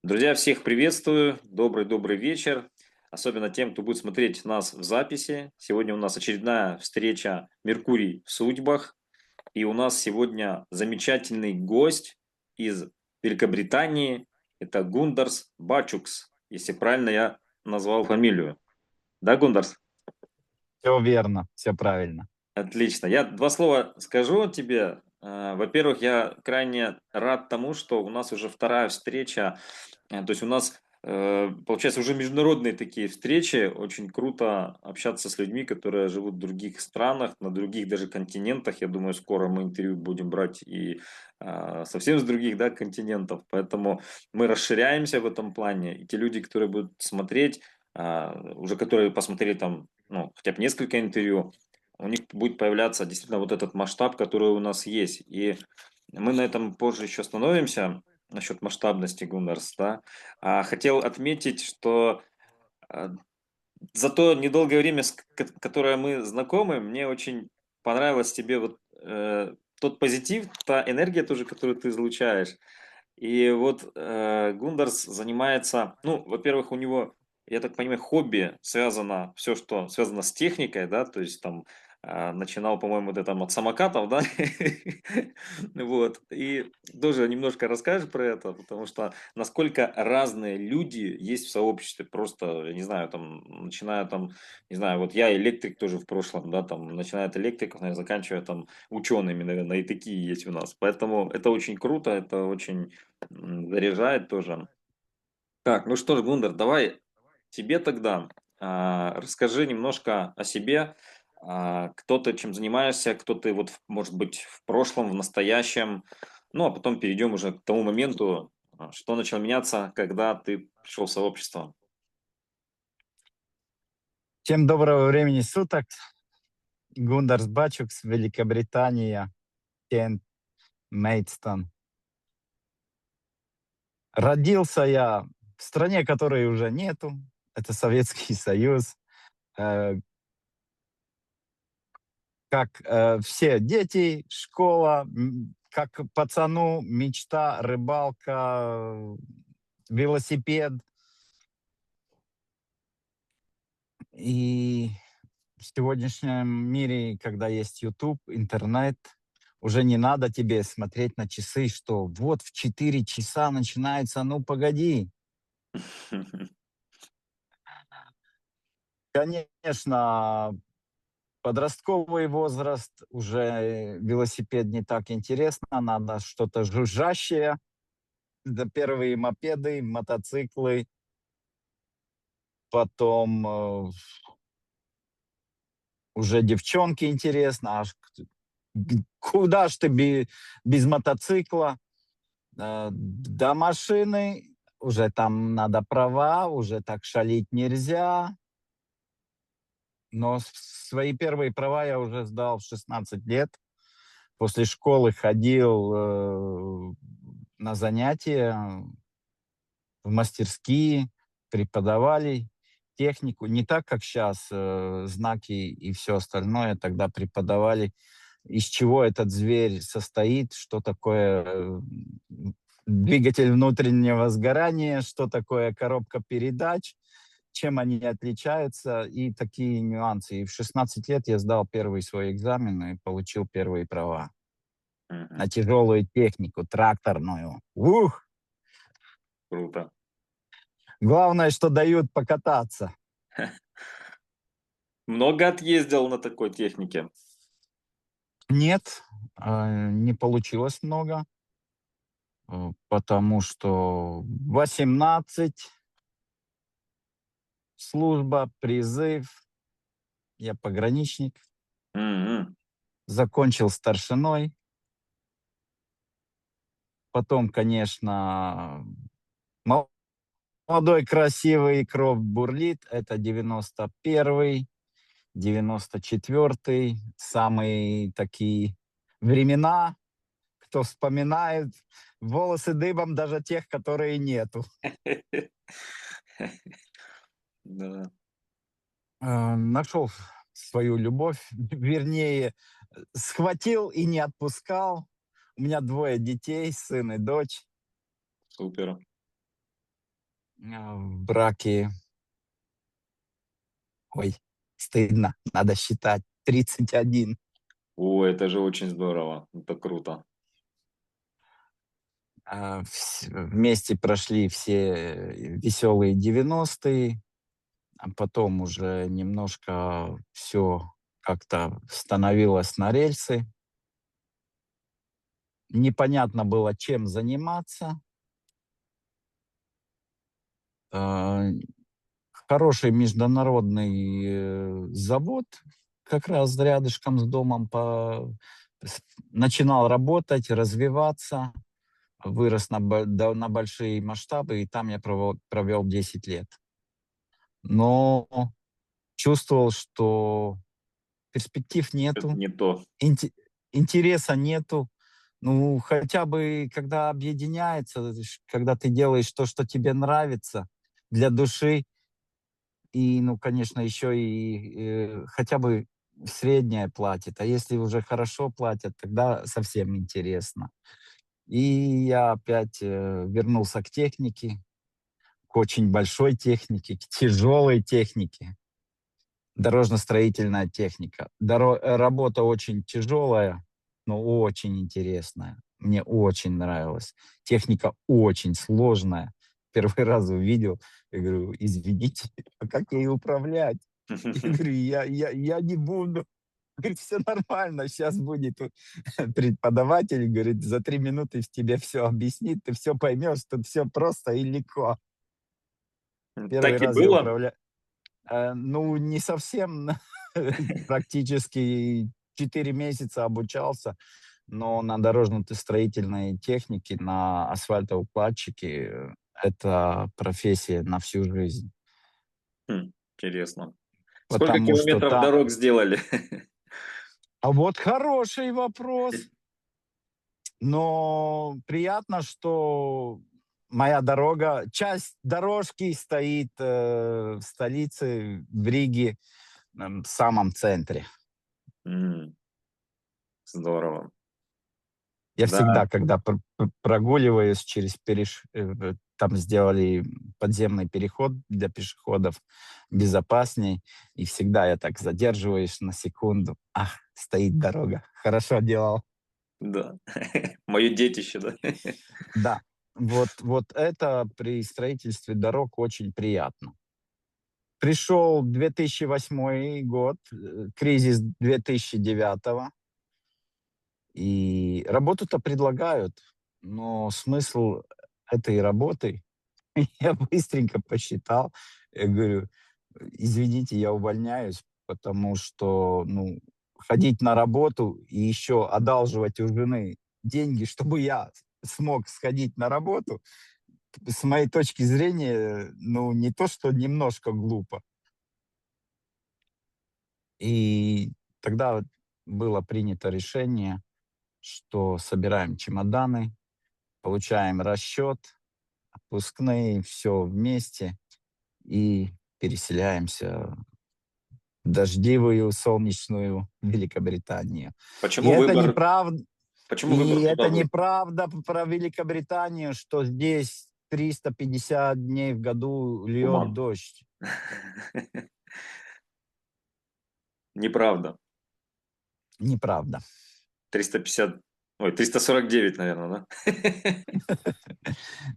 Друзья, всех приветствую. Добрый вечер. Особенно тем, кто будет смотреть нас в записи. Сегодня у нас очередная встреча «Меркурий в судьбах». И у нас сегодня замечательный гость из Великобритании. Это Гундарс Бачукс, если правильно я назвал фамилию. Да, Гундарс? Все верно, все правильно. Отлично. Я два слова скажу тебе. Во-первых, я крайне рад тому, что у нас уже вторая встреча. То есть у нас, получается, уже международные такие встречи. Очень круто общаться с людьми, которые живут в других странах, на других даже континентах. Я думаю, скоро мы интервью будем брать и совсем с других, да, континентов. Поэтому мы расширяемся в этом плане. И те люди, которые будут смотреть, уже которые посмотрели там, ну, хотя бы несколько интервью, у них будет появляться действительно вот этот масштаб, который у нас есть. И мы на этом позже еще остановимся, насчет масштабности Гуннерс, да. Хотел отметить, что а, за то недолгое время, которое мы знакомы, мне очень понравилось тебе вот тот позитив, та энергия тоже, которую ты излучаешь. И вот Гундарс занимается, ну, во-первых, у него, я так понимаю, хобби связано, все, что связано с техникой, да, то есть там начинал, по-моему, ты там от самокатов, да, вот, и тоже немножко расскажешь про это, потому что насколько разные люди есть в сообществе, просто, я не знаю, там, начиная там, не знаю, вот я электрик тоже в прошлом, да, там, начиная от электриков, наверное, заканчивая там учеными, наверное, и такие есть у нас, поэтому это очень круто, это очень заряжает тоже. Так, ну что ж, Гундер, давай тебе тогда расскажи немножко о себе, кто ты, чем занимаешься, кто ты вот, может быть, в прошлом, в настоящем, ну а потом перейдем уже к тому моменту, что начало меняться, когда ты пришел в сообщество. Всем доброго времени суток. Гундарс Бачукс, Великобритания, Кент, Мейдстон. Родился я в стране, которой уже нету. Это Советский Союз. Э, Как все дети, школа, как пацану мечта, рыбалка, велосипед. И в сегодняшнем мире, когда есть YouTube, интернет, уже не надо тебе смотреть на часы, что вот в 4 часа начинается, ну погоди. Конечно, подростковый возраст, уже велосипед не так интересно, надо что-то жужжащее. Это первые мопеды, мотоциклы, потом уже девчонки интересно, куда ж ты без мотоцикла? До машины уже там надо права, уже так шалить нельзя. Но свои первые права я уже сдал в 16 лет. После школы ходил на занятия в мастерские, преподавали технику. Не так, как сейчас, знаки и все остальное. Тогда преподавали, из чего этот зверь состоит, что такое двигатель внутреннего сгорания, что такое коробка передач, чем они отличаются и такие нюансы. И в 16 лет я сдал первый свой экзамен и получил первые права Мгм. на тяжелую технику, тракторную. Ух! Круто. Главное, что дают покататься. Много отъездил на такой технике? Нет, не получилось много, потому что 18, служба, призыв, я пограничник, Мгм. закончил старшиной. Потом, конечно, молодой, красивый, кровь бурлит. Это 91-й, 94-й. Самые такие времена, кто вспоминает, волосы дыбом даже тех, которые нету. Да. Нашел свою любовь, вернее, схватил и не отпускал. У меня двое детей, сын и дочь. Супер. В браке, ой, стыдно, надо считать, 31. О, это же очень здорово. Это круто. Вместе прошли все веселые 90-е, а потом уже немножко все как-то становилось на рельсы. Непонятно было, чем заниматься. А, Хороший международный завод как раз рядышком с домом начинал работать, развиваться, вырос на большие масштабы, и там я провел 10 лет. Но чувствовал, что перспектив Это нету, не то. инте интереса нету. Ну, хотя бы когда объединяется, когда ты делаешь то, что тебе нравится для души, и, ну, конечно, еще и, хотя бы среднее платит. А если уже хорошо платят, тогда совсем интересно. И я опять, вернулся к технике, к очень большой технике, к тяжелой технике. Дорожно-строительная техника. Работа очень тяжелая, но очень интересная. Мне очень нравилось. Техника очень сложная. Первый раз увидел, я говорю: "Извините, а как ей управлять?" Я говорю: "Я не буду". Говорит: "Всё нормально, сейчас будет преподаватель, говорит, за 3 минуты тебе все объяснит, ты все поймешь, тут все просто и легко". Первый Так и раз я было? управляю. Ну, не совсем, практически 4 месяца обучался, но на дорожно-строительной технике, на асфальтоукладчике, это профессия на всю жизнь. Интересно. Сколько Потому что километров там дорог сделали? А вот хороший вопрос, но приятно, что моя дорога часть дорожки стоит, в столице, в Риге, в самом центре. М, Здорово. Я Да, всегда, когда прогуливаюсь через там сделали подземный переход для пешеходов безопасней, и всегда я так задерживаюсь на секунду. Ах, стоит дорога. Хорошо делал. да. Мое детище, да? Да, вот это при строительстве дорог очень приятно. Пришел 2008 год, кризис 2009, и работу-то предлагают, но смысл этой работы я быстренько посчитал. Я говорю: "Извините, я увольняюсь, потому что, ну, ходить на работу и еще одалживать у жены деньги, чтобы я смог сходить на работу, с моей точки зрения, ну, не то что немножко глупо". И тогда вот было принято решение, что собираем чемоданы, получаем расчет, отпускные, все вместе и переселяемся в дождливую солнечную Великобританию. И Почему это выбор неправда, почему и выбор туда это был? неправда про Великобританию, что здесь 350 дней в году льет Туман. дождь. Неправда. Неправда. 350, ой, 349, наверное, да?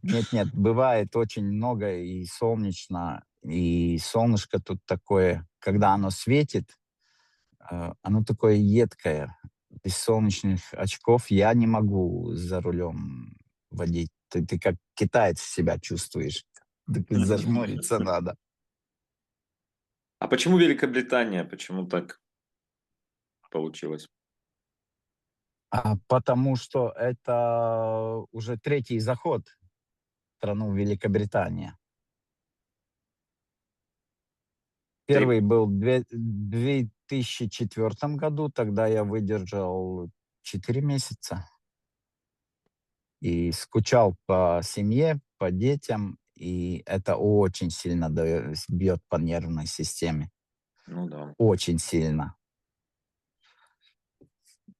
Нет-нет, бывает очень много и солнечно, и солнышко тут такое, когда оно светит, оно такое едкое. Без солнечных очков я не могу за рулем водить. Ты как китаец себя чувствуешь. Так и зажмуриться надо. А почему Великобритания? Почему так получилось? Потому что это уже третий заход в страну Великобритания. Три Первый был в 2004 году, тогда я выдержал 4 месяца и скучал по семье, по детям, и это очень сильно бьет по нервной системе, Ну да. очень сильно.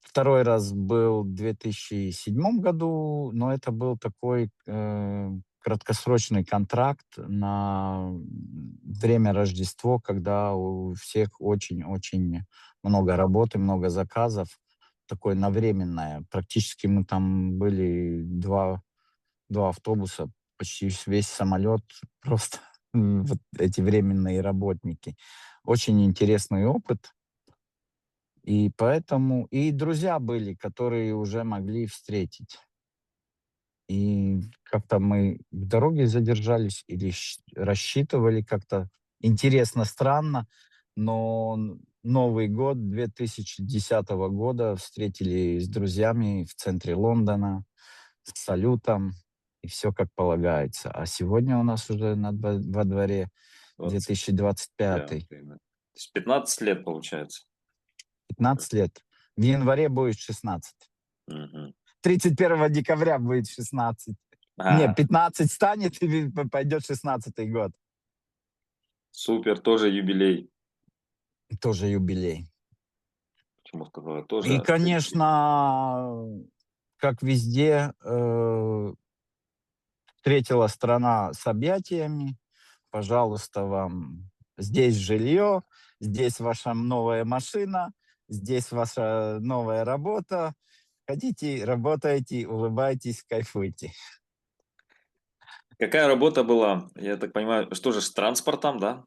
Второй раз был в 2007 году, но это был такой, краткосрочный контракт на время Рождества, когда у всех очень-очень много работы, много заказов. Такое на временное. Практически мы там были два автобуса, почти весь самолет, просто вот эти временные работники. Очень интересный опыт. И поэтому и друзья были, которые уже могли встретить. И как-то мы в дороге задержались или рассчитывали как-то интересно, странно, но Новый год 2010 года встретили с друзьями в центре Лондона с салютом, и все как полагается. А сегодня у нас уже во дворе 25, 2025. да. То есть 15 лет получается. 15 лет. В январе будет 16. Мгм. 31 декабря будет 16. Не, А, 15 станет, и пойдет 16-й год. супер, тоже юбилей. Тоже юбилей. Почему сказала И, тоже? конечно, как везде, встретила страна с объятиями. Пожалуйста, вам здесь жилье, здесь ваша новая машина, здесь ваша новая работа. Хотите, работайте, улыбайтесь, кайфуйте. Какая работа была? Я так понимаю, что же с транспортом, да?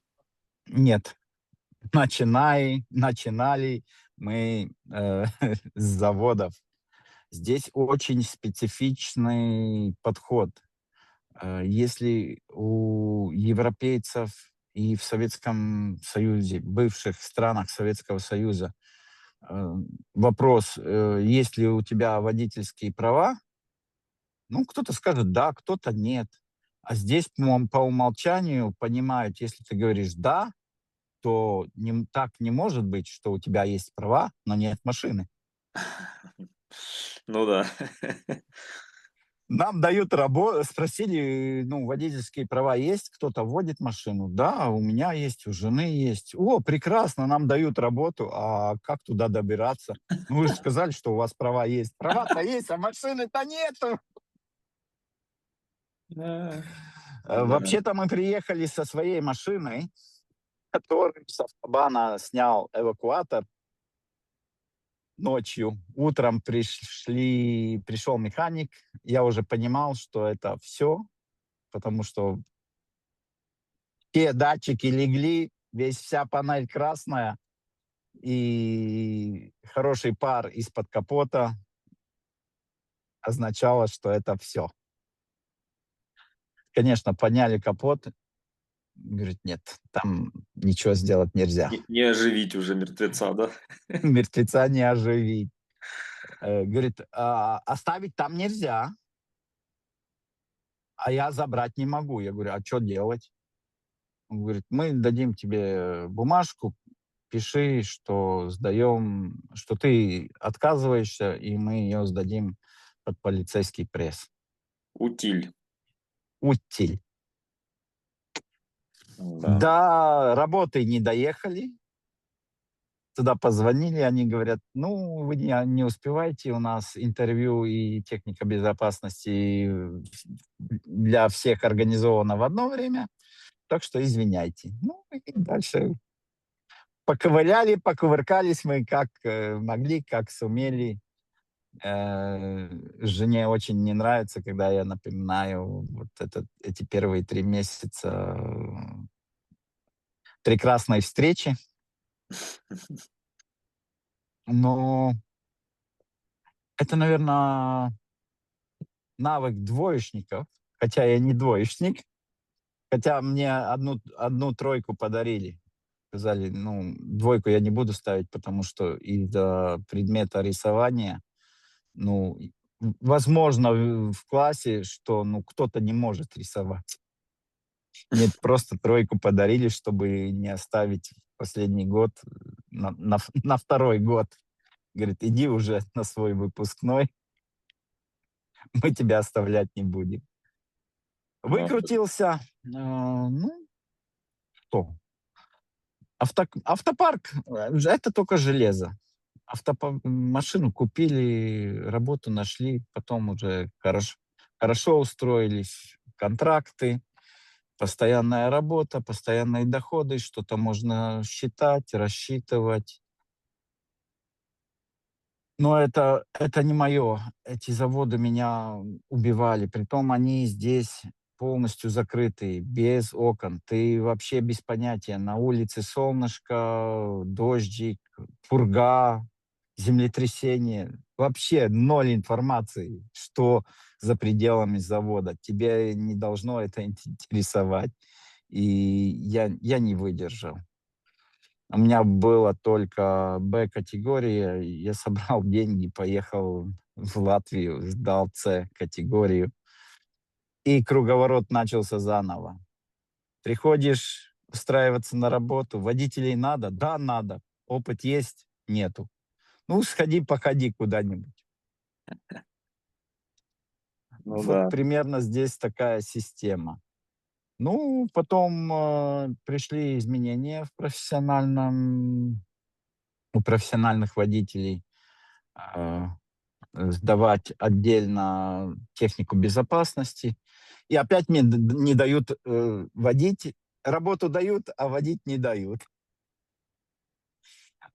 Нет, начинали мы с заводов. Здесь очень специфичный подход. Если у европейцев и в Советском Союзе, бывших странах Советского Союза, э, вопрос, есть ли у тебя водительские права, ну, кто-то скажет да, кто-то нет. А здесь по умолчанию понимают, если ты говоришь да, то так не может быть, что у тебя есть права, но нет машины. Ну да. Нам дают работу, спросили, ну, водительские права есть, кто-то водит машину? Да, у меня есть, у жены есть. О, прекрасно, нам дают работу, а как туда добираться? Ну, вы же сказали, что у вас права есть. Права-то есть, а машины-то нету. Да. Да. Вообще-то мы приехали со своей машиной, который с автобана снял эвакуатор ночью. Утром пришел механик. Я уже понимал, что это все, потому что те датчики легли, вся панель красная, и хороший пар из-под капота означало, что это все. Конечно, подняли капот, говорит, нет, там ничего сделать нельзя. Не оживить уже мертвеца, да? Мертвеца не оживить. Говорит, оставить там нельзя, а я забрать не могу. Я говорю, а что делать? Он говорит, мы дадим тебе бумажку, пиши, что сдаем, что ты отказываешься, и мы ее сдадим под полицейский пресс. Утиль. Утиль. Да. До работы не доехали. Туда позвонили, они говорят, ну, вы не успеваете, у нас интервью и техника безопасности для всех организовано в одно время, так что извиняйте. Ну, и дальше поковыляли, покувыркались мы как могли, как сумели. Жене очень не нравится, когда я напоминаю вот эти первые 3 месяца прекрасной встречи. Но это, наверное, навык двоечников, хотя я не двоечник, хотя мне одну тройку подарили. Сказали, ну, двойку я не буду ставить, потому что из-за предмета рисования, ну, возможно, в классе, что, ну, кто-то не может рисовать. Мне просто тройку подарили, чтобы не оставить последний год на второй год. Говорит, иди уже на свой выпускной, мы тебя оставлять не будем. Ну, Выкрутился. Ну, что? Автопарк, это только железо. Машину купили, работу нашли, потом уже хорошо устроились. контракты, постоянная работа, постоянные доходы, что-то можно считать, рассчитывать. Но это не мое. Эти заводы меня убивали. Притом они здесь полностью закрыты, без окон. Ты вообще без понятия. На улице солнышко, дождик, пурга, землетрясение. Вообще ноль информации, что за пределами завода. Тебе не должно это интересовать. И я не выдержал. У меня было только Б-категория. Я собрал деньги, поехал в Латвию, сдал С-категорию. И круговорот начался заново. Приходишь устраиваться на работу, водителей надо? Да, надо. Опыт есть? Нету. Ну, сходи, походи куда-нибудь. Ну Вот да. примерно здесь такая система. Ну, потом пришли изменения у профессиональных водителей. Э, Сдавать отдельно технику безопасности. И опять мне не дают водить. Работу дают, а водить не дают.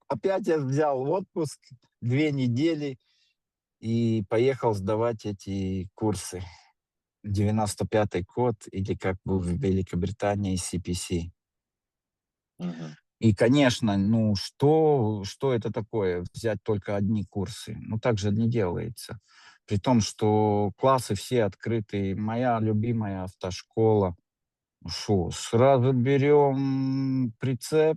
Опять я взял отпуск 2 недели и поехал сдавать эти курсы. 95-й код, или как бы в Великобритании CPC. Мгм. И, конечно, ну что это такое, взять только одни курсы? Ну, так же не делается. При том, что классы все открыты. Моя любимая автошкола. Шо, сразу берем прицеп,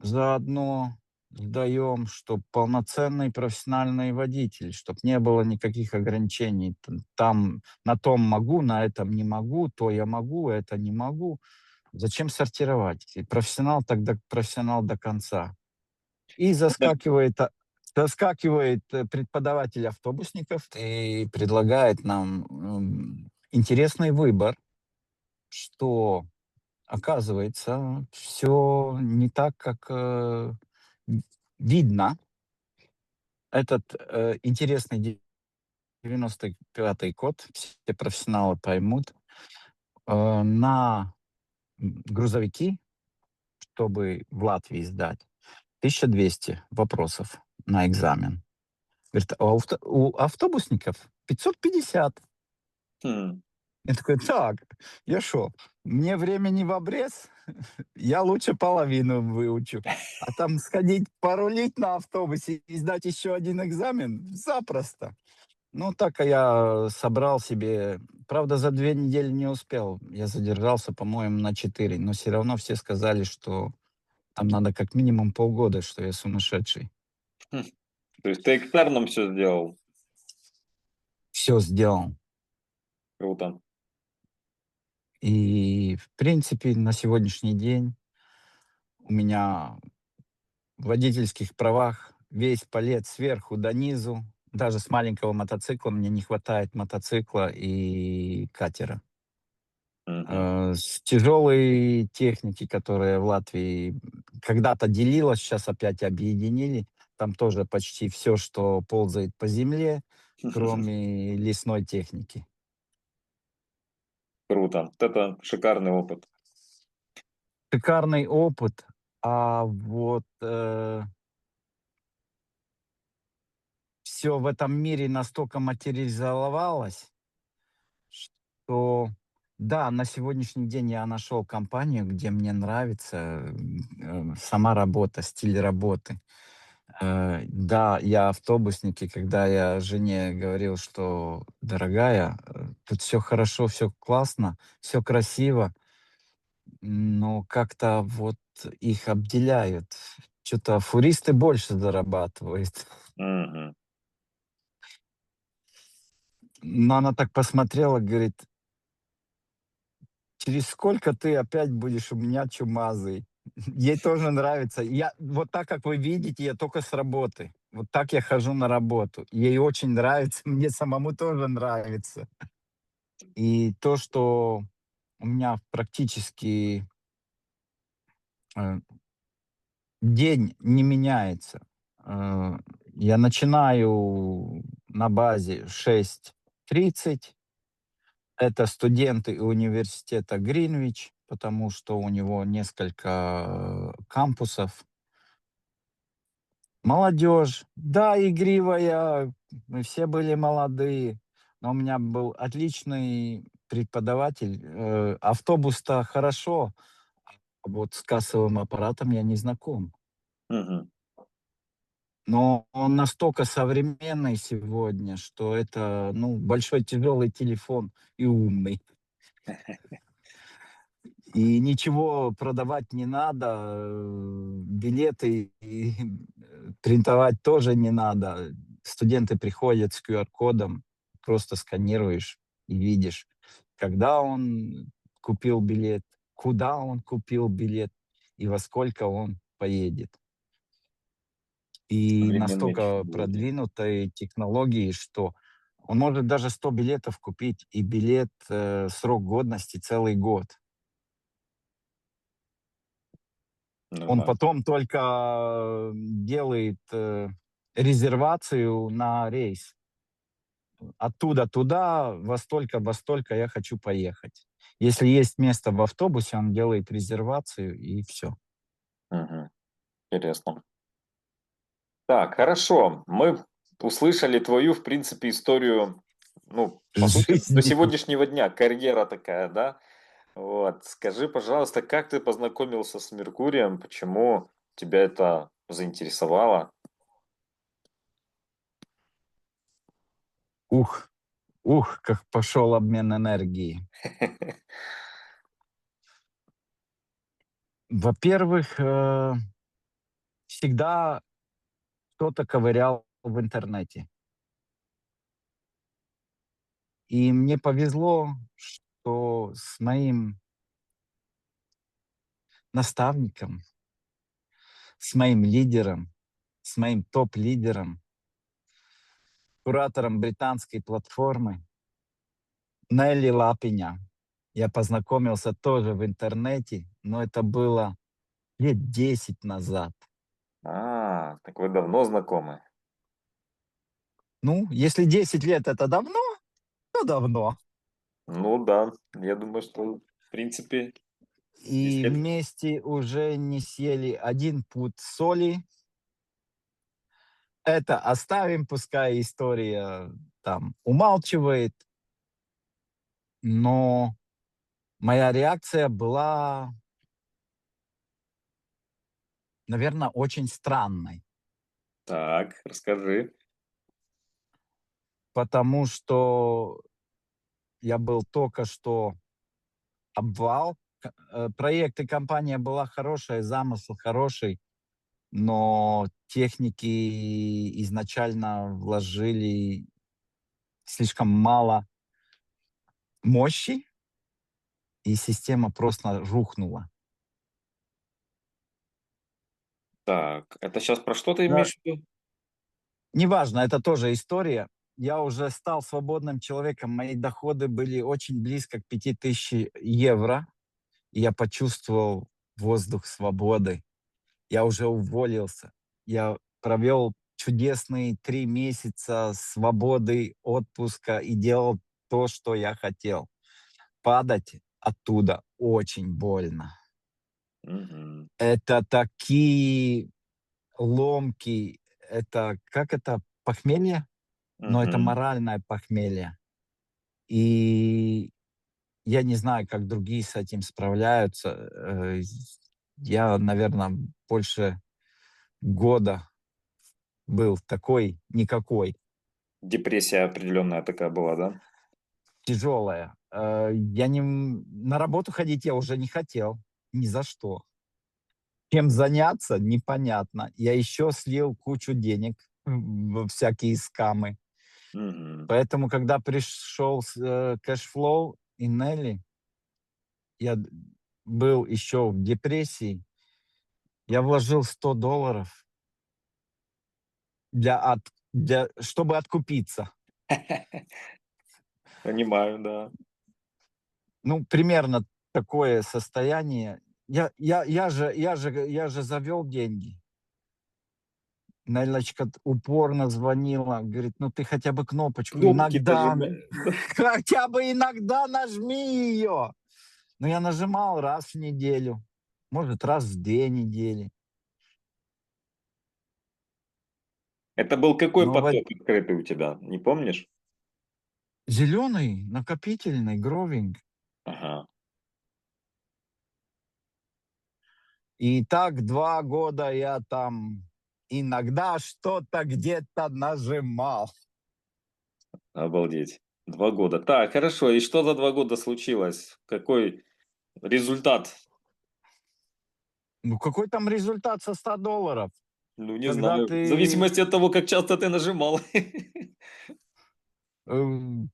заодно сдаем, чтоб полноценный профессиональный водитель, чтоб не было никаких ограничений. Там на том могу, на этом не могу, то я могу, это не могу. Зачем сортировать? И профессионал тогда профессионал до конца. И заскакивает преподаватель автобусников и предлагает нам интересный выбор, что, оказывается, все не так, как видно. Этот интересный 95-й код, все профессионалы поймут, на грузовики, чтобы в Латвии сдать, 1200 вопросов на экзамен. Говорит, а у автобусников 550. Хм. Я такой, так, я шо, мне времени в обрез, я лучше половину выучу. А там сходить порулить на автобусе и сдать еще один экзамен запросто. Ну, так я собрал себе. Правда, за 2 недели не успел. Я задержался, по-моему, на 4. Но все равно все сказали, что там надо как минимум полгода, что я сумасшедший. Хм. То есть ты экстерном все сделал? Все сделал. Круто. И, в принципе, на сегодняшний день у меня в водительских правах весь палет сверху до низу. Даже с маленького мотоцикла мне не хватает мотоцикла и катера. Мгм. С тяжелой техники, которая в Латвии когда-то делилась, сейчас опять объединили. Там тоже почти все, что ползает по земле, кроме лесной техники. Круто. Вот это шикарный опыт. Шикарный опыт, а вот все в этом мире настолько материализовалось, что да, на сегодняшний день я нашел компанию, где мне нравится сама работа, стиль работы. Да, я автобусник, и когда я жене говорил, что дорогая, тут все хорошо, все классно, все красиво, но как-то вот их обделяют. Что-то фуристы больше зарабатывают. Мгм. Но она так посмотрела, говорит, через сколько ты опять будешь у меня чумазый? Ей тоже нравится. Я, вот так, как вы видите, я только с работы. Вот так я хожу на работу. Ей очень нравится, мне самому тоже нравится. И то, что у меня практически э, день не меняется. Э, Я начинаю на базе 6:30, Это студенты университета Гринвич, потому что у него несколько кампусов. Молодежь, да, игривая, мы все были молодые, но у меня был отличный преподаватель. Автобус-то хорошо, а вот с кассовым аппаратом я не знаком. Мгм. Но он настолько современный сегодня, что это, ну, большой тяжелый телефон и умный. И ничего продавать не надо, билеты и принтовать тоже не надо. Студенты приходят с QR-кодом, просто сканируешь и видишь, когда он купил билет, куда он купил билет и во сколько он поедет. И Современные настолько технологии. продвинутые технологии, что он может даже 100 билетов купить, и билет, срок годности целый год. Он Нормально. потом только делает, резервацию на рейс. Оттуда туда, во столько я хочу поехать. Если есть место в автобусе, он делает резервацию и все. Мгм. Интересно. Так, хорошо. Мы услышали твою, в принципе, историю, ну, по сути, до Жизни. сегодняшнего дня. Карьера такая, да? Вот. Скажи, пожалуйста, как ты познакомился с Меркурием? Почему тебя это заинтересовало? Ух, как пошел обмен энергии. Во-первых, всегда кто-то ковырял в интернете. И мне повезло, что с моим наставником, с моим лидером, с моим топ-лидером, куратором британской платформы Нелли Лапиня. Я познакомился тоже в интернете, но это было лет 10 назад. Так вы давно знакомы. Ну, если 10 лет это давно, то давно. Ну да, я думаю, что, в принципе, И 10 лет. вместе уже не съели один пуд соли. Это оставим, пускай история там умалчивает, но моя реакция была, наверное, очень странной, Так, расскажи. потому что я был только что обвал. Проект и компания была хорошая, замысел хороший, но техники изначально вложили слишком мало мощи, и система просто рухнула. Так, это сейчас про что ты Да, имеешь в виду? неважно, это тоже история. Я уже стал свободным человеком, мои доходы были очень близко к 5000 евро, и я почувствовал воздух свободы. Я уже уволился. Я провел чудесные 3 месяца свободы, отпуска и делал то, что я хотел. Падать оттуда очень больно. Мгм. Это такие ломки, это как это, похмелье? Но это Мгм. моральное похмелье. И я не знаю, как другие с этим справляются. Я, наверное, больше года был такой никакой, Депрессия определенная такая была, да? тяжелая. Я не на работу ходить я уже не хотел, ни за что. Чем заняться- непонятно. Я еще слил кучу денег во всякие скамы. Мгм. Поэтому, когда пришел кэшфлоу и Нелли, я был еще в депрессии. Я вложил $100 чтобы откупиться. Понимаю, да. Ну, примерно такое состояние. Я же завел деньги. Неллочка упорно звонила, говорит, ну ты хотя бы кнопочку Кнопки-то же, иногда, да? Да. хотя бы иногда нажми ее. Но я нажимал раз в неделю, может, раз в 2 недели. Это был какой Но поток открытый у тебя, не помнишь? зеленый, накопительный, гровинг. Ага, И так 2 года я там иногда что-то где-то нажимал. обалдеть. 2 года. Так, хорошо. И что за 2 года случилось? Какой результат? Ну какой там результат со $100? Ну, не Когда знаю. В ты зависимости от того, как часто ты нажимал. э,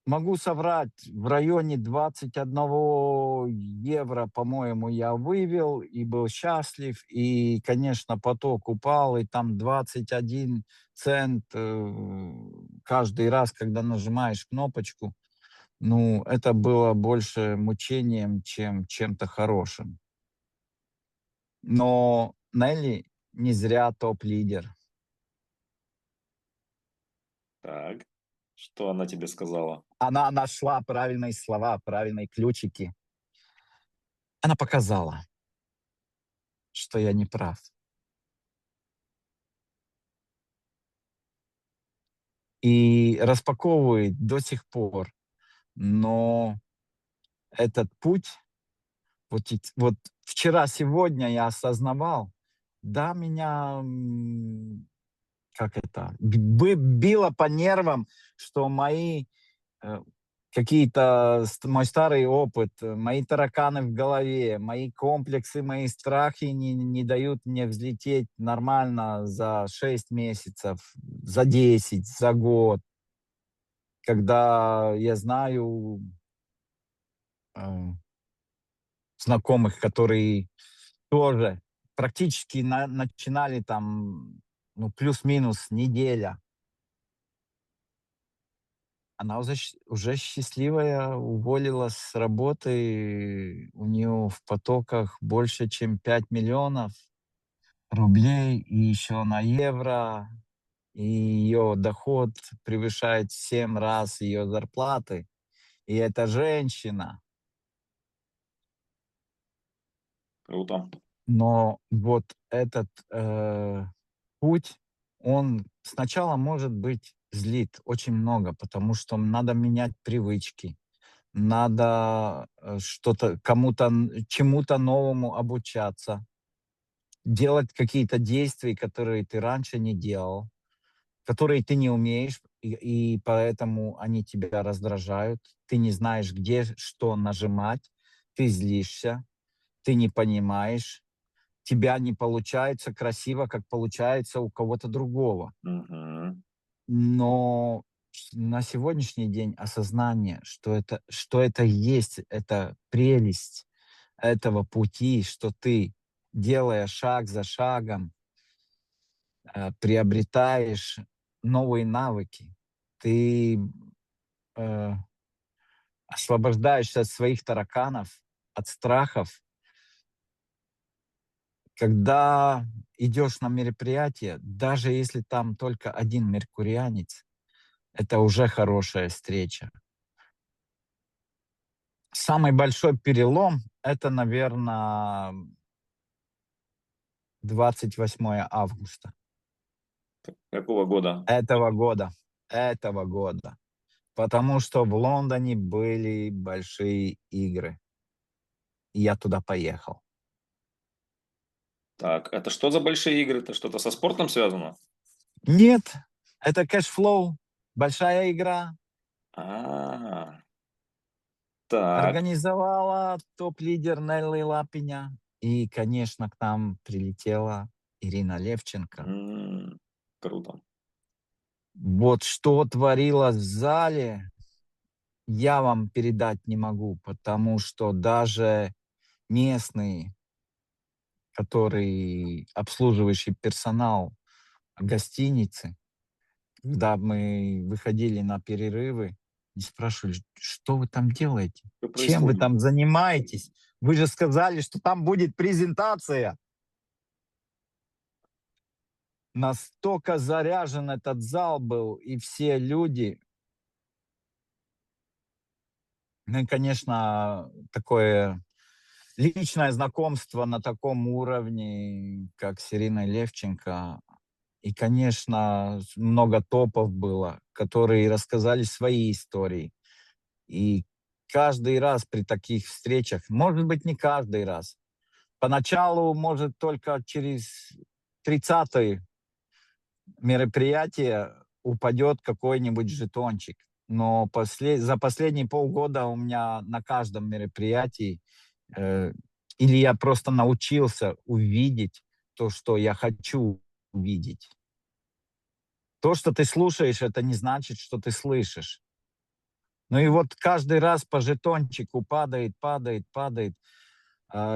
могу соврать, в районе 21 евро, по-моему, я вывел и был счастлив. И, конечно, поток упал, и там 21 цент каждый раз, когда нажимаешь кнопочку. Ну, это было больше мучением, чем чем-то хорошим. Но Нелли не зря топ-лидер. Так, что она тебе сказала? Она нашла правильные слова, правильные ключики. Она показала, что я не прав. И распаковывает до сих пор. Но этот путь, вот вчера-сегодня я осознавал, да, меня, как это, било по нервам, что мои э, какие-то, мой старый опыт, мои тараканы в голове, мои комплексы, мои страхи не дают мне взлететь нормально за 6 месяцев, за 10, за год. Когда я знаю э, знакомых, которые тоже практически начинали там, ну, плюс-минус неделя. Она уже счастливая, уволилась с работы, у нее в потоках больше, чем 5 миллионов рублей, и еще на евро, и ее доход превышает в 7 раз ее зарплаты. И это женщина. Круто. Но вот этот путь, он сначала, может быть, злит очень много, потому что надо менять привычки, надо что-то кому-то, чему-то новому обучаться, делать какие-то действия, которые ты раньше не делал, которые ты не умеешь, и поэтому они тебя раздражают. Ты не знаешь, где что нажимать, ты злишься, ты не понимаешь, тебя не получается красиво, как получается у кого-то другого. Мгм. Но на сегодняшний день осознание, что это есть, это прелесть этого пути, что ты, делая шаг за шагом, приобретаешь новые навыки. Ты э, освобождаешься от своих тараканов, от страхов. Когда идешь на мероприятие, даже если там только один меркурианец, это уже хорошая встреча. Самый большой перелом — это, наверное, 28 августа Какого года? этого года. Этого года. Потому что в Лондоне были большие игры, и я туда поехал. Так, это что за большие игры? Это что-то со спортом связано? Нет, это кэшфлоу, большая игра. А, так. Организовала топ-лидер Нелли Лапиня. И, конечно, к нам прилетела Ирина Левченко. Круто. Вот что творилось в зале, я вам передать не могу, потому что даже местный, который обслуживающий персонал гостиницы, когда мы выходили на перерывы, не спрашивали, что вы там делаете, Что чем вы происходит? там занимаетесь. Вы же сказали, что там будет презентация. настолько заряжен этот зал был, и все люди. Ну и, конечно, такое личное знакомство на таком уровне, как с Ириной Левченко. И, конечно, много топов было, которые рассказали свои истории. И каждый раз при таких встречах, может быть, не каждый раз, поначалу, может, только через 30-е мероприятие упадет какой-нибудь жетончик. Но за последние полгода у меня на каждом мероприятии э, или я просто научился увидеть то, что я хочу увидеть. То, что ты слушаешь, это не значит, что ты слышишь. Ну и вот каждый раз по жетончику падает, падает, падает.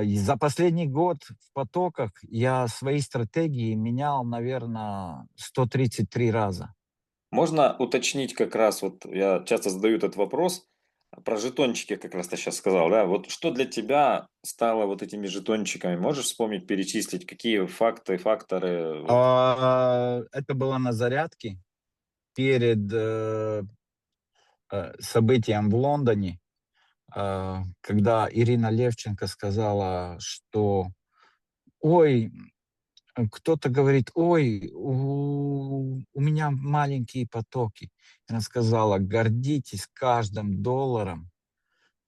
И за последний год в потоках я свои стратегии менял, наверное, 133 раза. Можно уточнить как раз, вот я часто задаю этот вопрос, про жетончики как раз ты сейчас сказал, да? Вот что для тебя стало вот этими жетончиками? Можешь вспомнить, перечислить, какие факты, факторы? Вот. Это было на зарядке перед событием в Лондоне, когда Ирина Левченко сказала, что ой, кто-то говорит, ой, у меня маленькие потоки. Она сказала, гордитесь каждым долларом,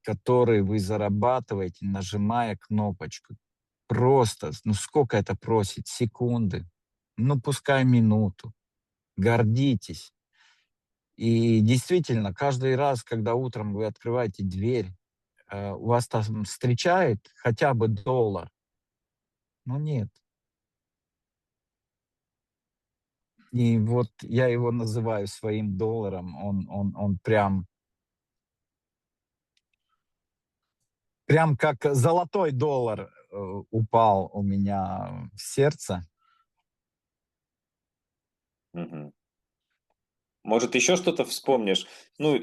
который вы зарабатываете, нажимая кнопочку. Просто, ну сколько это просит? Секунды. Ну пускай минуту. Гордитесь. И действительно, каждый раз, когда утром вы открываете дверь, у вас там встречает хотя бы доллар. Ну нет. И вот я его называю своим долларом. Он прям как золотой доллар упал у меня в сердце. Мгм. Может, еще что-то вспомнишь? Ну,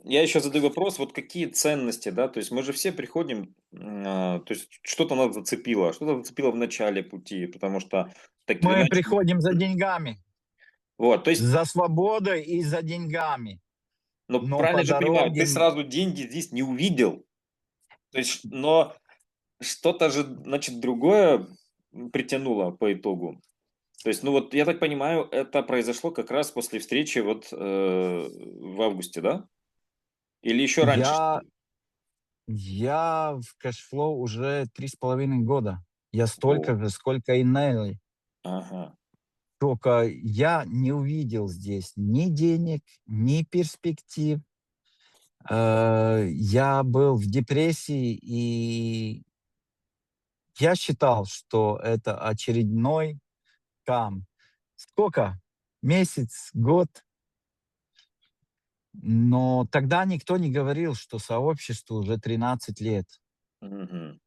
я еще задаю вопрос, вот какие ценности, да, то есть мы же все приходим, то есть что-то нас зацепило, что-то зацепило в начале пути, потому что так или Мы иначе, приходим за деньгами, вот, то есть, за свободой и за деньгами. ну, Но правильно по же понимаю, дороге ты сразу деньги здесь не увидел, то есть, но что-то же, значит, другое притянуло по итогу. То есть, ну вот, я так понимаю, это произошло как раз после встречи вот в августе, да? Или еще раньше, что я, ли? я в кэшфлоу уже 3,5 года. Я О, столько же, сколько и Нелли. ага. Только я не увидел здесь ни денег, ни перспектив. Я был в депрессии, и я считал, что это очередной кам. Сколько? Месяц, год. Но тогда никто не говорил, что сообществу уже 13 лет. Мгм.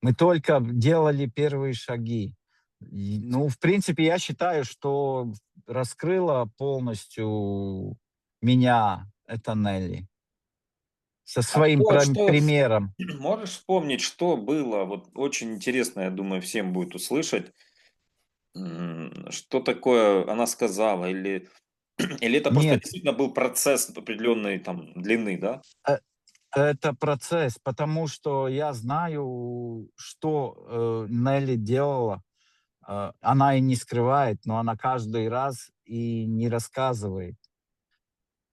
Мы только делали первые шаги. Ну, в принципе, я считаю, что раскрыла полностью меня это Нелли со А своим что примером. можешь вспомнить, что было? Вот очень интересно, я думаю, всем будет услышать. Что такое она сказала? Или или это просто Нет, действительно был процесс определенной там длины, да? э, это процесс, потому что я знаю, что Нелли делала. Она и не скрывает, но она каждый раз и не рассказывает.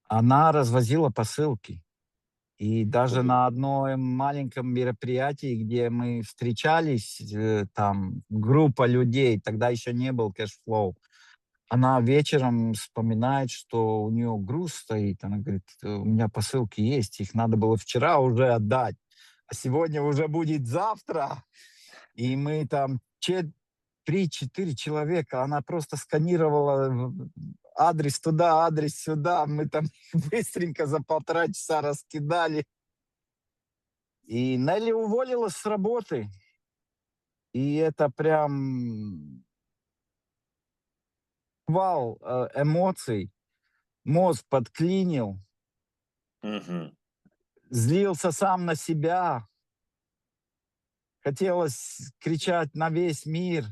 Она развозила посылки. И даже Ого. на одном маленьком мероприятии, где мы встречались, там группа людей, тогда еще не был кэшфлоу, она вечером вспоминает, что у нее груз стоит. Она говорит, у меня посылки есть, их надо было вчера уже отдать, а сегодня уже будет завтра. И мы там 3-4 человека, она просто сканировала адрес туда, адрес сюда. Мы там быстренько за 1,5 часа раскидали. И Нелли уволилась с работы. И это прям вал эмоций. Мозг подклинил, Мгм. злился сам на себя. Хотелось кричать на весь мир,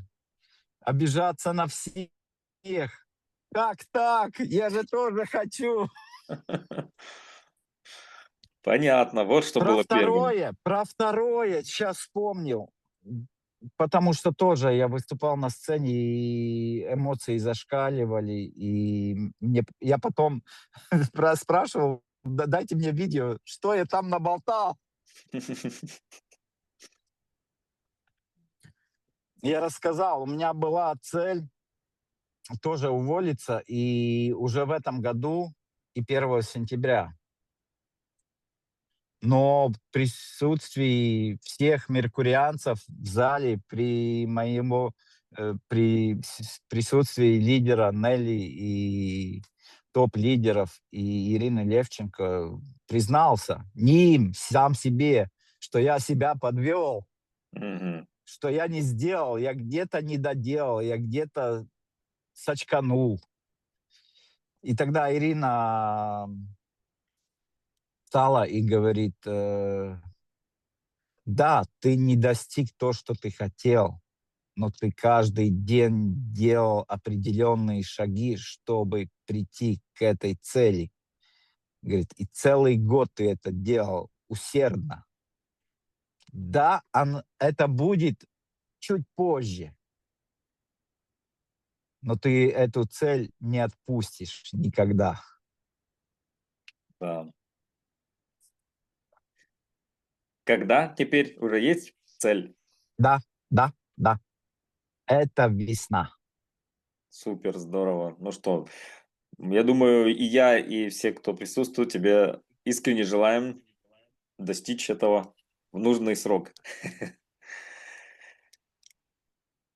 обижаться на всех. Как так? Я же тоже хочу. Понятно, вот что было первым. Про второе сейчас вспомнил. Потому что тоже я выступал на сцене, и эмоции зашкаливали, и я потом спрашивал: Дайте мне видео, что я там наболтал". Я рассказал, у меня была цель тоже уволиться, и уже в этом году, и 1 сентября. Но в присутствии всех меркурианцев в зале, при присутствии лидера Нелли и топ-лидеров, и Ирины Левченко, признался не им, сам себе, что я себя подвел, Мгм. что я не сделал, я где-то не доделал, я где-то сочканул. И тогда Ирина встала и говорит: "Да, ты не достиг то, что ты хотел, но ты каждый день делал определенные шаги, чтобы прийти к этой цели". Говорит, и целый год ты это делал усердно. Да, это будет чуть позже, но ты эту цель не отпустишь никогда. Да. Когда теперь уже есть цель? Да, да, да, это весна. Супер, здорово. Ну что, я думаю, и я, и все, кто присутствует, тебе искренне желаем достичь этого в нужный срок.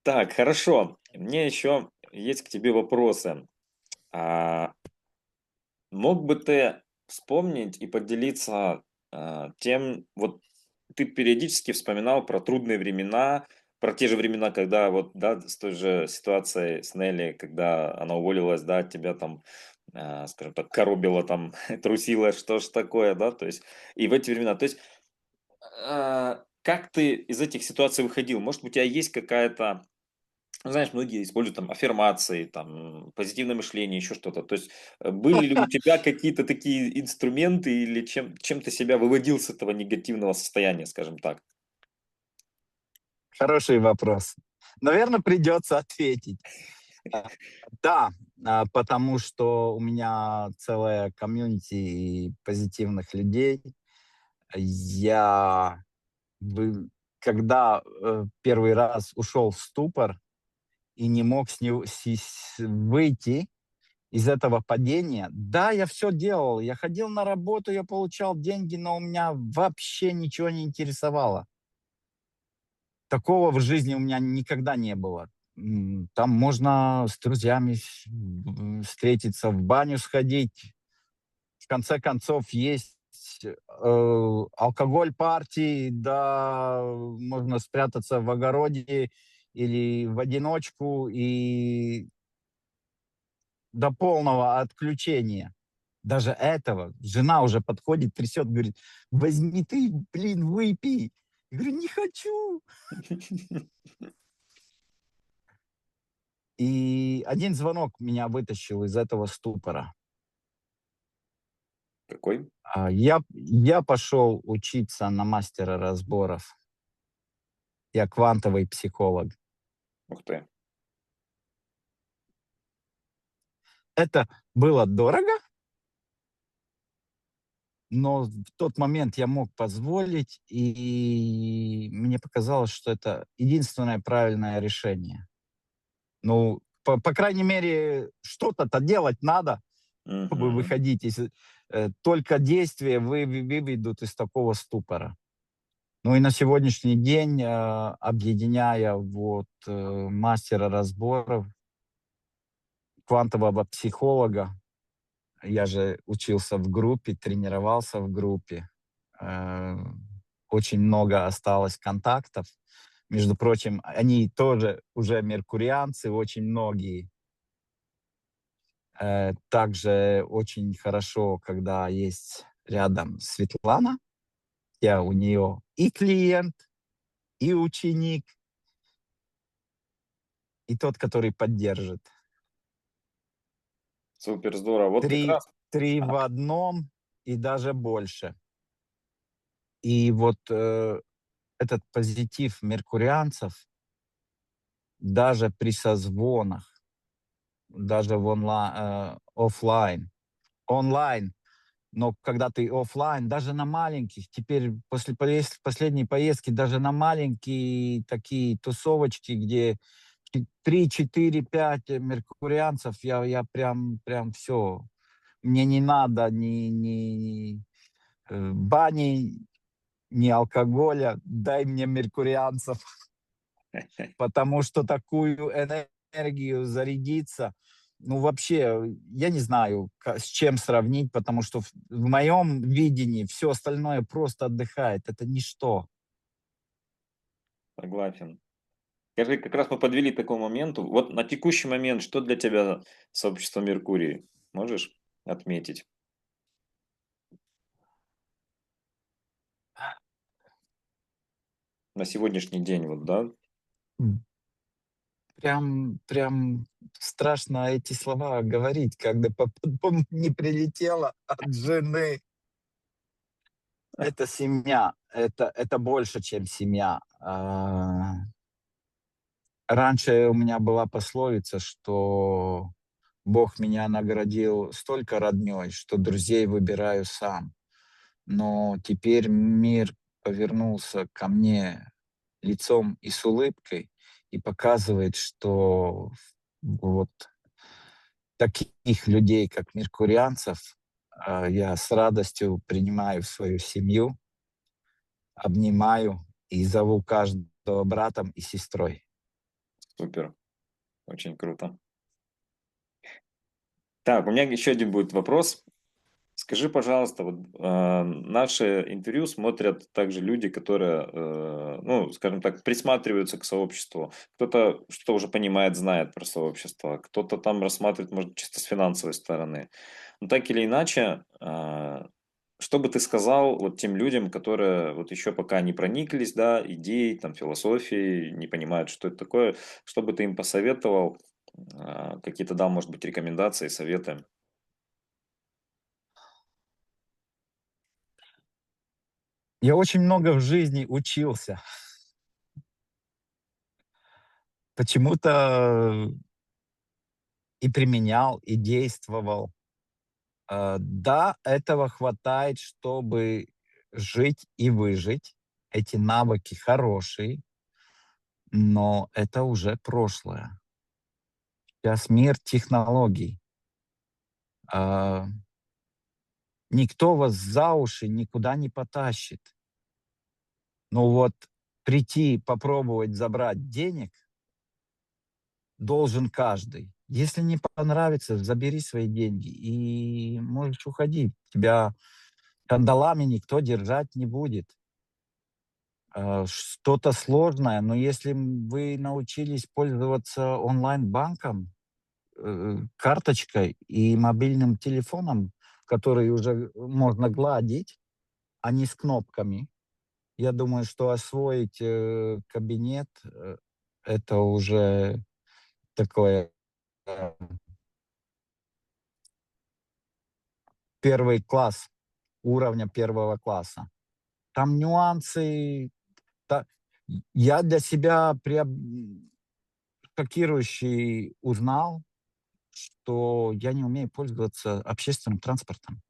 Так, хорошо. Мне еще есть к тебе вопросы. А, Мог бы ты вспомнить и поделиться тем, вот ты периодически вспоминал про трудные времена, про те же времена, когда вот, да, с той же ситуацией с Нелли, когда она уволилась, да, от тебя там, скажем так, коробила там, трусила, что ж такое, да, то есть, и в эти времена, то есть, как ты из этих ситуаций выходил? Может, у тебя есть какая-то, ну, знаешь, многие используют там аффирмации, там, позитивное мышление, еще что-то. То есть были ли у тебя какие-то такие инструменты или чем ты себя выводил с этого негативного состояния, скажем так? Хороший вопрос. Наверное, придется ответить. А, Да, потому что у меня целая комьюнити позитивных людей. Я бы когда, 1 раз ушел в ступор и не мог с него выйти из этого падения. Да, я все делал. Я ходил на работу, я получал деньги, но у меня вообще ничего не интересовало. Такого в жизни у меня никогда не было. Там можно с друзьями встретиться, в баню сходить. В конце концов, есть алкоголь партии, да, можно спрятаться в огороде или в одиночку и до полного отключения. Даже этого. Жена уже подходит, трясет, говорит: "Возьми ты, блин, выпей". Я говорю: "Не хочу". И один звонок меня вытащил из этого ступора. Какой? Я пошел учиться на мастера разборов. Я квантовый психолог. Ух ты. Это было дорого, но в тот момент я мог позволить, и мне показалось, что это единственное правильное решение. Ну, по крайней мере, что-то-то делать надо, чтобы Мгм. выходить. Если только действия выведут из такого ступора. Ну и на сегодняшний день, объединяя вот мастера разборов, квантового психолога, я же учился в группе, тренировался в группе, э, очень много осталось контактов. Между прочим, они тоже уже меркурианцы, очень многие. Также очень хорошо, когда есть рядом Светлана. Я у нее и клиент, и ученик, и тот, который поддержит. Супер, здорово. Вот как Три, раз. три в Ага. одном и даже больше. И вот этот позитив меркурианцев даже при созвонах, даже в оффлайн, онлайн, но когда ты оффлайн, даже на маленьких, теперь после последней поездки, даже на маленькие такие тусовочки, где 3, 4, 5 меркурианцев, я прям все. Мне не надо ни бани, ни алкоголя, дай мне меркурианцев, потому что такую энергию зарядиться, ну, вообще, я не знаю, с чем сравнить, потому что в моем видении все остальное просто отдыхает. Это ничто. Согласен. Скажи, как раз мы подвели к такому моменту. Вот на текущий момент, что для тебя сообщество Меркурий? Можешь отметить на сегодняшний день, вот, да? М, прям страшно эти слова говорить, когда потом не прилетело от жены. Это семья, это больше, чем семья. Раньше у меня была пословица, что Бог меня наградил столько роднёй, что друзей выбираю сам. Но теперь мир повернулся ко мне лицом и с улыбкой и показывает, что вот таких людей, как меркурианцев, я с радостью принимаю в свою семью, обнимаю и зову каждого братом и сестрой. Супер, очень круто. Так, у меня еще один будет вопрос. Скажи, пожалуйста, вот, наше интервью смотрят также люди, которые, ну, скажем так, присматриваются к сообществу. Кто-то что-то уже понимает, знает про сообщество, кто-то там рассматривает, может, чисто с финансовой стороны. Но так или иначе, что бы ты сказал вот тем людям, которые вот еще пока не прониклись, да, идеей, там, философией, не понимают, что это такое, что бы ты им посоветовал, какие-то дал, может быть, рекомендации, советы? Я очень много в жизни учился. Почему-то и применял, и действовал. Да, этого хватает, чтобы жить и выжить. Эти навыки хорошие, но это уже прошлое. Сейчас мир технологий. А, Никто вас за уши никуда не потащит. Ну вот прийти, попробовать забрать денег должен каждый. Если не понравится, забери свои деньги и можешь уходить. Тебя кандалами никто держать не будет. Что-то сложное, но если вы научились пользоваться онлайн-банком, карточкой и мобильным телефоном, который уже можно гладить, а не с кнопками, я думаю, что освоить кабинет это уже такое э, первый класс, уровня первого класса. Там нюансы. та- Я для себя шокирующий узнал, что я не умею пользоваться общественным транспортом.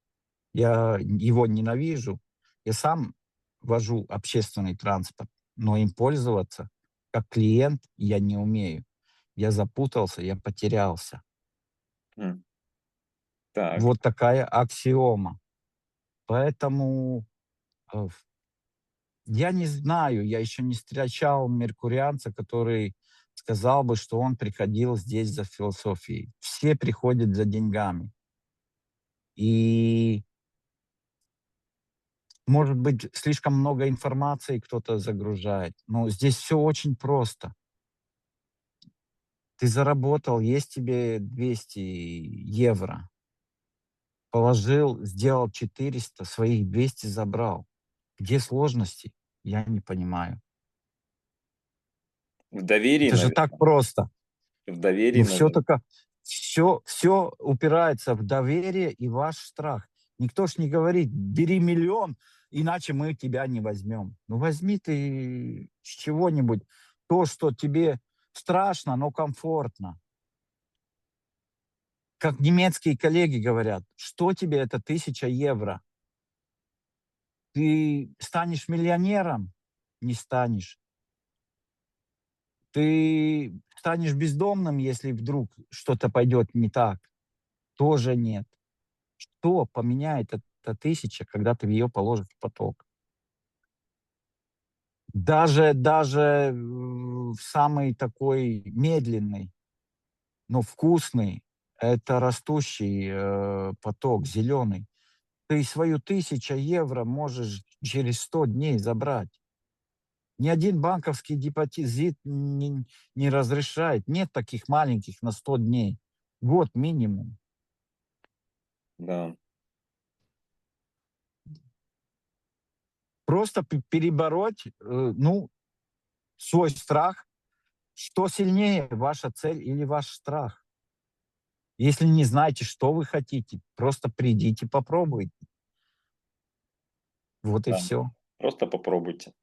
Я его ненавижу. Я сам вожу общественный транспорт, но им пользоваться как клиент я не умею. Я запутался, я потерялся. М, Так. Вот такая аксиома. Поэтому э, я не знаю, я еще не встречал меркурианца, который сказал бы, что он приходил здесь за философией. Все приходят за деньгами. И, может быть, слишком много информации кто-то загружает. Но здесь все очень просто. Ты заработал, есть тебе 200 евро. Положил, сделал 400, своих 200 забрал. Где сложности? Я не понимаю. В доверии, Это же так наверное. просто. В доверии, Ну, все наверное. только все упирается в доверие и ваш страх. Никто ж не говорит: "Бери миллион, иначе мы тебя не возьмем". Ну, возьми ты с чего-нибудь то, что тебе страшно, но комфортно. Как немецкие коллеги говорят: "Что тебе это 1000 евро? Ты станешь миллионером? Не станешь. Ты станешь бездомным, если вдруг что-то пойдет не так? Тоже нет". Что поменяет эта 1000, когда ты ее положишь в поток? Даже в самый такой медленный, но вкусный, это растущий, поток, зеленый. Ты свою 1000 евро можешь через 100 дней забрать. Ни один банковский депозит не разрешает. Нет таких маленьких на 100 дней. Год минимум. Да. Просто перебороть, ну, свой страх. Что сильнее, ваша цель или ваш страх? Если не знаете, что вы хотите, просто придите, попробуйте. Вот и Да. все. Просто попробуйте.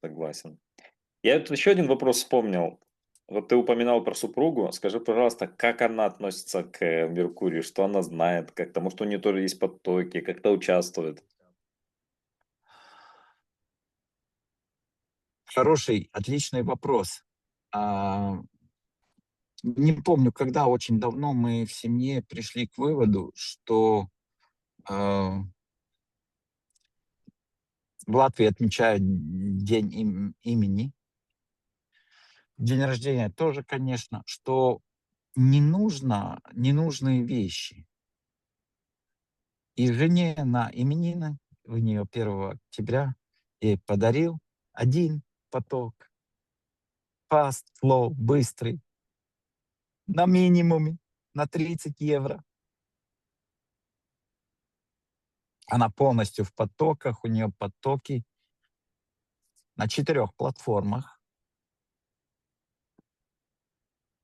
Согласен. Я тут еще один вопрос вспомнил. Вот ты упоминал про супругу. Скажи, пожалуйста, как она относится к Меркурию? Что она знает? Как-то, может, у нее тоже есть потоки? Как-то участвует? Хороший, отличный вопрос. А, не помню, когда, очень давно мы в семье пришли к выводу, что а, в Латвии отмечают день имени, день рождения тоже, конечно, что не нужно ненужные вещи. И жене на именины, у нее 1 октября, ей подарил один поток, fast flow, быстрый, на минимуме, на 30 евро. Она полностью в потоках, у нее потоки на 4 платформах.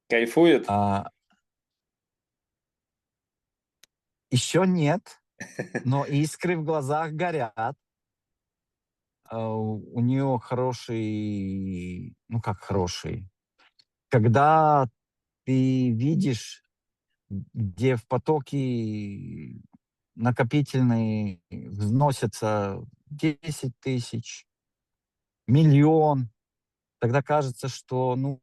Кайфует? А, еще нет, но искры в глазах горят. У нее хороший, ну как хороший, когда ты видишь, где в потоки накопительные взносятся 10 000, миллион, тогда кажется, что, ну,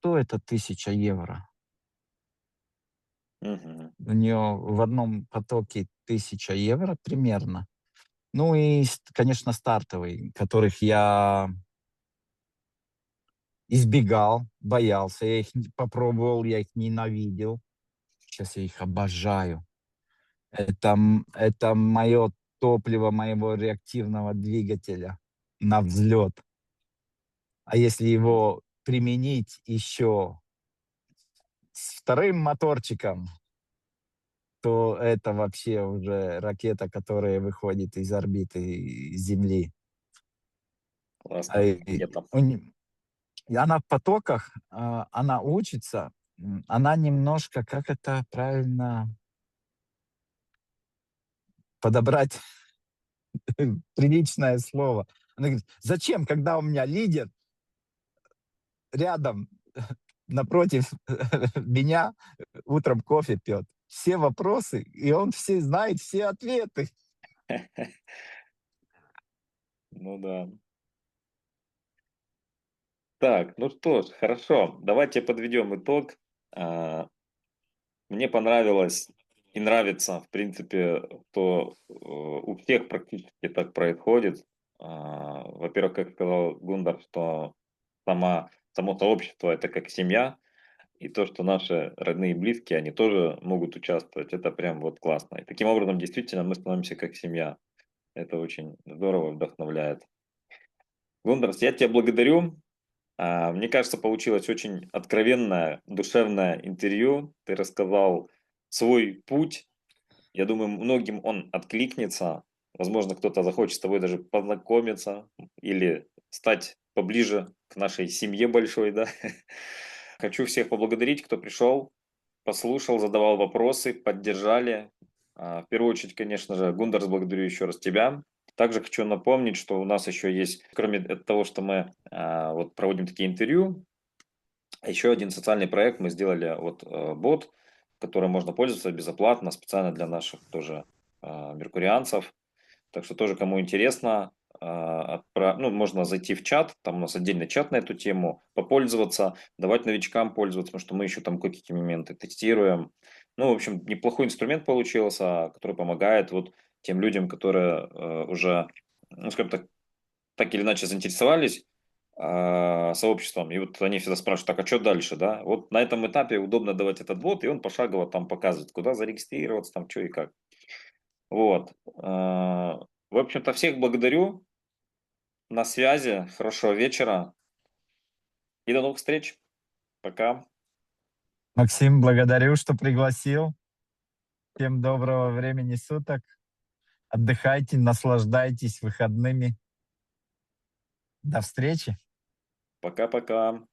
что это 1000 евро? Мгм. У нее в одном потоке 1000 евро примерно. Ну и, конечно, стартовый, которых я избегал, боялся. Я их попробовал, я их ненавидел. Сейчас я их обожаю. Это мое топливо моего реактивного двигателя на взлет. А если его применить еще с вторым моторчиком, то это вообще уже ракета, которая выходит из орбиты Земли. А, Классная ракета. и она в потоках, она учится, она немножко, как это правильно подобрать приличное слово. Она говорит: "Зачем, когда у меня лидер рядом, напротив меня, утром кофе пьет, все вопросы, и он все знает, все ответы". Ну да. Так, ну что ж, хорошо. Давайте подведем итог. А, Мне понравилось и нравится, в принципе, что у всех практически так происходит. Во-первых, как сказал Гундар, что само сообщество – это как семья, и то, что наши родные и близкие, они тоже могут участвовать, это прям вот классно. И таким образом, действительно, мы становимся как семья. Это очень здорово, вдохновляет. Гундарс, я тебя благодарю. Мне кажется, получилось очень откровенное, душевное интервью. Ты рассказал свой путь. Я думаю, многим он откликнется. Возможно, кто-то захочет с тобой даже познакомиться или стать поближе к нашей семье большой, да. Хочу всех поблагодарить, кто пришел, послушал, задавал вопросы, поддержали. В первую очередь, конечно же, Гундарс, благодарю еще раз тебя. Также хочу напомнить, что у нас еще есть, кроме того, что мы вот проводим такие интервью, еще один социальный проект мы сделали, вот бот, которым можно пользоваться безоплатно, специально для наших тоже меркурианцев. Так что тоже, кому интересно, ну, можно зайти в чат, там у нас отдельный чат на эту тему, попользоваться, давать новичкам пользоваться, потому что мы еще там какие-то моменты тестируем. Ну, в общем, неплохой инструмент получился, который помогает вот тем людям, которые уже, ну, скажем так или иначе заинтересовались сообществом, и вот они всегда спрашивают, так, а что дальше, да? Вот на этом этапе удобно давать этот бот, и он пошагово там показывает, куда зарегистрироваться, там, что и как. Вот. В общем-то, всех благодарю. На связи. Хорошего вечера. И до новых встреч. Пока. Максим, благодарю, что пригласил. Всем доброго времени суток. Отдыхайте, наслаждайтесь выходными. До встречи. Пока-пока.